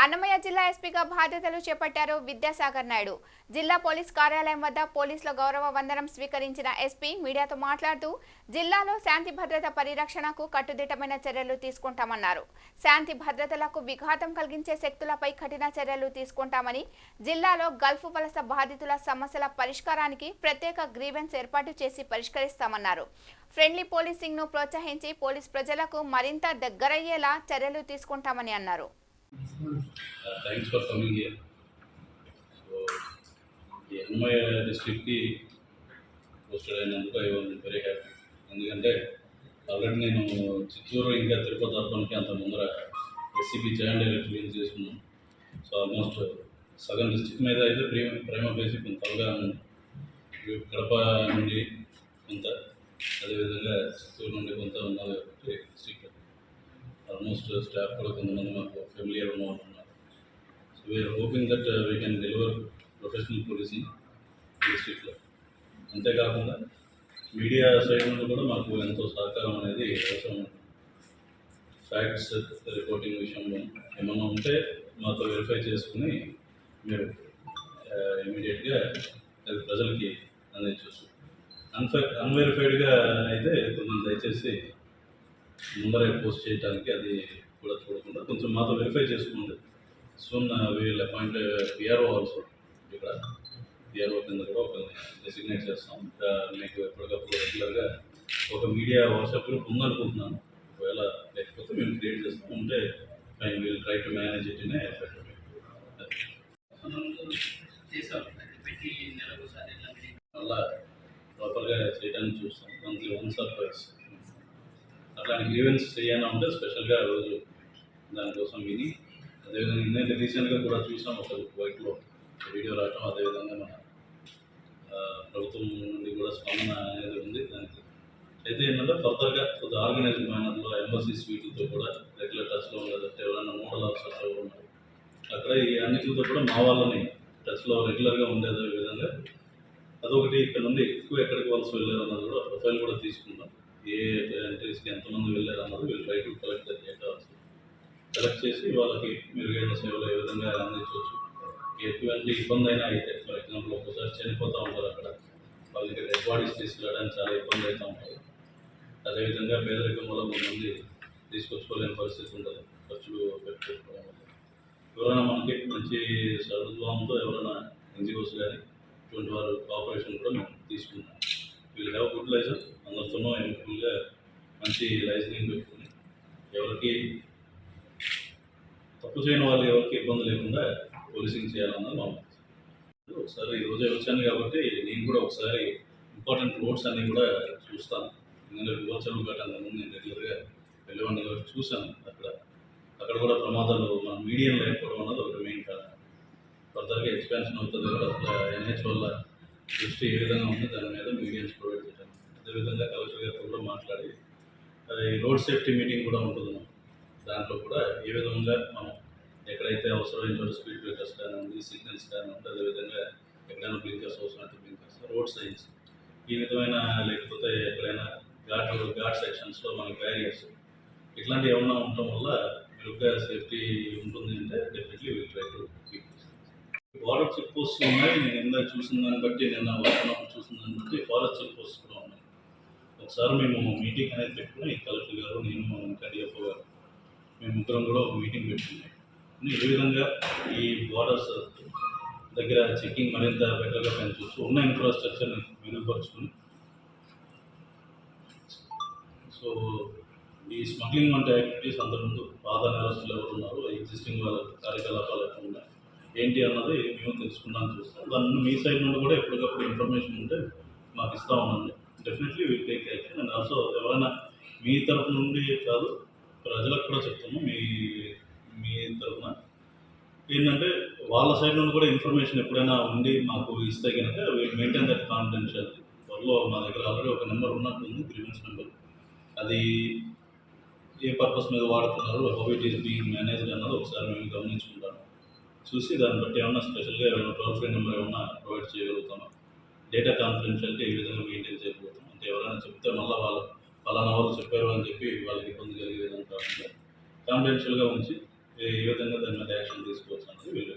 అన్నమయ్య జిల్లా ఎస్పీగా బాధ్యతలు చేపట్టారు విద్యాసాగర్ నాయుడు. జిల్లా పోలీస్ కార్యాలయం వద్ద పోలీసుల గౌరవ వందనం స్వీకరించిన ఎస్పీ మీడియాతో మాట్లాడుతూ జిల్లాలో శాంతి భద్రత పరిరక్షణకు కట్టుదిట్టమైన చర్యలు తీసుకుంటామన్నారు. శాంతి భద్రతలకు విఘాతం కలిగించే శక్తులపై కఠిన చర్యలు తీసుకుంటామని, జిల్లాలో గల్ఫ్ వలస బాధితుల సమస్యల పరిష్కారానికి ప్రత్యేక గ్రీవెన్స్ ఏర్పాటు చేసి పరిష్కరిస్తామన్నారు. ఫ్రెండ్లీ పోలీసింగ్ ను ప్రోత్సహించి పోలీస్ ప్రజలకు మరింత దగ్గరయ్యేలా చర్యలు తీసుకుంటామని అన్నారు. Thanks for coming here. So, the Annamaya district ki posted అయినందుకు I was very happy. ఎందుకంటే ఆల్రెడీ నేను చిత్తూరు ఇంకా తిరుపతి అర్బన్కి అంత ముందర ఎస్సీబీ జాయింట్ డైరెక్టర్ చేసుకున్నాను. సో ఆల్మోస్ట్ సగం డిస్ట్రిక్ట్ మీద అయితే ప్రేమ బేసి కొంత అవగాహన ఉంది. కడప నుండి కొంత, అదేవిధంగా చిత్తూరు నుండి కొంత ఉన్నది డిస్ట్రిక్ట్. ఆల్మోస్ట్ స్టాఫ్ కూడా కొంతమంది మాకు ఫెమిలియర్ ఉన్నవాళ్ళు ఉన్నారు. So we are hoping that we can deliver professional policing డిస్ట్రిక్ట్లో. అంతేకాకుండా మీడియా సైడ్ నుండి కూడా మాకు ఎంతో సహకారం అనేది అవసరం ఉంటుంది. ఫ్యాక్ట్స్ రిపోర్టింగ్ విషయంలో ఏమన్నా ఉంటే మాతో వెరిఫై చేసుకుని మీరు ఇమీడియట్గా అది ప్రజలకి అందించవచ్చు. అన్వెరిఫైడ్గా అయితే కొంచెం దయచేసి ముందరే పోస్ట్ చేయడానికి అది కూడా చూడకుండా కొంచెం మాతో వెరిఫై చేసుకోండి. Soon we'll appoint PRO also. ఇక్కడ పిఆర్ఓ కింద కూడా ఒక డెసిగ్నేట్ చేస్తాం. మీకు ఎప్పటికప్పుడు రెగ్యులర్గా ఒక మీడియా వాట్సాప్ గ్రూప్ ఉందనుకుంటున్నాను. ఒకవేళ లేకపోతే మేము క్రియేట్ చేస్తాం. ఉంటే fine we'll try to manage it in effect. అలా ప్రాపర్గా చేయడానికి చూస్తాం. మంత్లీ వన్స్ ఆర్ ట్వైస్ అట్లాంటి గ్రీవెన్స్ చేయాలని ఉంటే స్పెషల్గా రోజు దానికోసం విని, అదేవిధంగా ఇందాక రీసెంట్గా కూడా చూసాం ఒక వైట్లో వీడియో రావటం, అదేవిధంగా మన ప్రభుత్వం నుండి కూడా స్పందన అనేది ఉంది. దానికి అయితే ఏంటంటే ఫర్దర్గా కొద్దిగా ఆర్గనైజ్డ్ మేనర్లో ఎంబసీ స్వీట్లతో కూడా రెగ్యులర్ టచ్లో ఉండదంటే ఎవరైనా మోడల్ ఆఫీసర్స్ ఎవరు ఉన్నారు అక్కడ ఈ అన్నిటితో కూడా మా వాళ్ళని టచ్లో రెగ్యులర్గా ఉండేదే విధంగా అదొకటి. ఇక్కడ నుండి ఎక్కువ ఎక్కడికి వలస వెళ్ళారు అన్నది కూడా ప్రొఫైల్ కూడా తీసుకుంటాం. ఏ కంట్రీస్కి ఎంతమంది వెళ్ళారు అన్నది వీళ్ళు try to collect the data collect చేసి వాళ్ళకి మెరుగైన సేవలు ఏ విధంగా అందించవచ్చు. ఎటువంటి ఇబ్బంది అయినా అయితే, ఫర్ ఎగ్జాంపుల్ ఒక్కోసారి చనిపోతూ ఉంటారు అక్కడ, వాళ్ళకి డెడ్ బాడీస్ తీసుకెళ్ళడానికి చాలా ఇబ్బంది అవుతూ ఉంటుంది. అదేవిధంగా పేదరికం వల్ల కొంతమంది తీసుకొచ్చుకోలేని పరిస్థితి ఉంటుంది, ఖర్చులు పెట్టుకోవడం వల్ల. ఎవరైనా మనకి మంచి సదుద్భావంతో ఎవరైనా ఎన్జిఓస్ కానీ ఇటువంటి వారు కోఆపరేషన్ కూడా మేము తీసుకుంటాం. వీళ్ళు హ్యావ్ గుడ్ లైసెన్స్, అందరితోనూ ఎన్నికలుగా మంచి లైసెన్సింగ్ పెట్టుకుని ఎవరికి తప్పు చేయని వాళ్ళు ఎవరికి ఇబ్బంది లేకుండా పోలీసింగ్ చేయాలన్నది మా ఒకసారి ఈరోజే వచ్చాను కాబట్టి నేను కూడా ఒకసారి ఇంపార్టెంట్ రోడ్స్ అన్నీ కూడా చూస్తాను. ఎందుకంటే విమోచనలు గట్టంగా నేను రెగ్యులర్గా వెళ్ళేవాడిని కాబట్టి చూశాను. అక్కడ కూడా ప్రమాదాలు మన మీడియం లేకపోవడం అన్నది ఒకటి మెయిన్ కారణం. ఫర్దర్గా ఎక్స్పాన్షన్ అవుతుంది కూడా. అసలు ఎన్హెచ్ వల్ల దృష్టి ఏ విధంగా ఉంది దాని మీద మీడియన్స్ ప్రొవైడ్ చేయడం. అదేవిధంగా కలెక్టర్ గారితో కూడా మాట్లాడి అది రోడ్ సేఫ్టీ మీటింగ్ కూడా ఉంటుంది. దాంట్లో కూడా ఏ విధంగా మనం ఎక్కడైతే అవసరమైన చోట స్పీడ్ బ్రేకర్స్ కానీ ఉంది, సిగ్నల్స్ కానీ ఉంది, అదేవిధంగా ఎక్కడైనా బ్లింకర్స్ అవసరమైతే బ్లింకర్స్, రోడ్ సైన్స్ ఈ విధమైన, లేకపోతే ఎక్కడైనా ఘాట్ సెక్షన్స్లో మనకి బ్యారియర్స్ ఇట్లాంటివి ఏమన్నా ఉండటం వల్ల మెరుగ్గా సేఫ్టీ ఉంటుంది అంటే definitely will try to keep. Forest check post ఉన్నాయి. నేను ఇందాక చూసిన దాన్ని బట్టి, నిన్న వచ్చినప్పుడు చూసిన దాన్ని బట్టి ఫారెస్ట్ చెక్ పోస్ట్ కూడా ఉన్నాయి. ఒకసారి మేము మీటింగ్ అనేది పెట్టుకుని కలెక్టర్ గారు, నేను, ఇంకా డిఎఫ్ఓ గారు, మేము ముగ్గురం కూడా ఒక మీటింగ్ పెట్టుకున్నాం. ఏ విధంగా ఈ బార్డర్స్ దగ్గర చెక్కింగ్ మరింత బెటర్గా పెంచవచ్చు, ఉన్న ఇన్ఫ్రాస్ట్రక్చర్ని మెరుగుపరుచుకుని. సో ఈ స్మగ్లింగ్ వంటి యాక్టివిటీస్ అంతకుముందు పాత నేరస్తులు ఎవరు ఉన్నారు, ఎగ్జిస్టింగ్ వాళ్ళ కార్యకలాపాలు ఎక్కడ ఉన్నాయి ఏంటి అన్నది మేము తెలుసుకున్నాను చూస్తాం. దాన్ని మీ సైడ్ నుండి కూడా ఎప్పటికప్పుడు ఇన్ఫర్మేషన్ ఉంటే మాకు ఇస్తూ ఉండండి. Definitely will take action. And also ఎవరైనా మీ తరఫు నుండి కాదు, ప్రజలకు కూడా చెప్తాము, మీ తరఫున ఏంటంటే వాళ్ళ సైడ్ నుండి కూడా ఇన్ఫర్మేషన్ ఎప్పుడైనా ఉండి మాకు ఇస్తే కనుక వీళ్ళు మెయింటైన్ దట్ కాన్ఫిడెన్షియాలిటీ. త్వరలో మా దగ్గర ఆల్రెడీ ఒక నెంబర్ ఉన్నట్టుంది, గ్రీవెన్స్ నెంబర్. అది ఏ పర్పస్ మీద వాడుతున్నారు, how it is being managed అన్నది ఒకసారి మేము గమనించుకుంటాము. చూసి దాన్ని బట్టి ఏమన్నా స్పెషల్గా ఏమైనా టోల్ ఫ్రీ నెంబర్ ఏమన్నా ప్రొవైడ్ చేయగలుగుతామా, డేటా కాన్ఫిడెన్షియాలిటీ ఏ విధంగా మెయింటైన్ చేయగలుగుతాం అంటే ఎవరైనా చెప్తే మళ్ళీ వాళ్ళు ఫలానా ఎవరు చెప్పారు అని చెప్పి వాళ్ళకి ఇబ్బంది కలిగే విధంగా కాకుండా కాన్ఫిడెన్షియల్గా ఉంచి ఏ విధంగా దాని మీద యాక్షన్ తీసుకోవచ్చు అనేది వీళ్ళు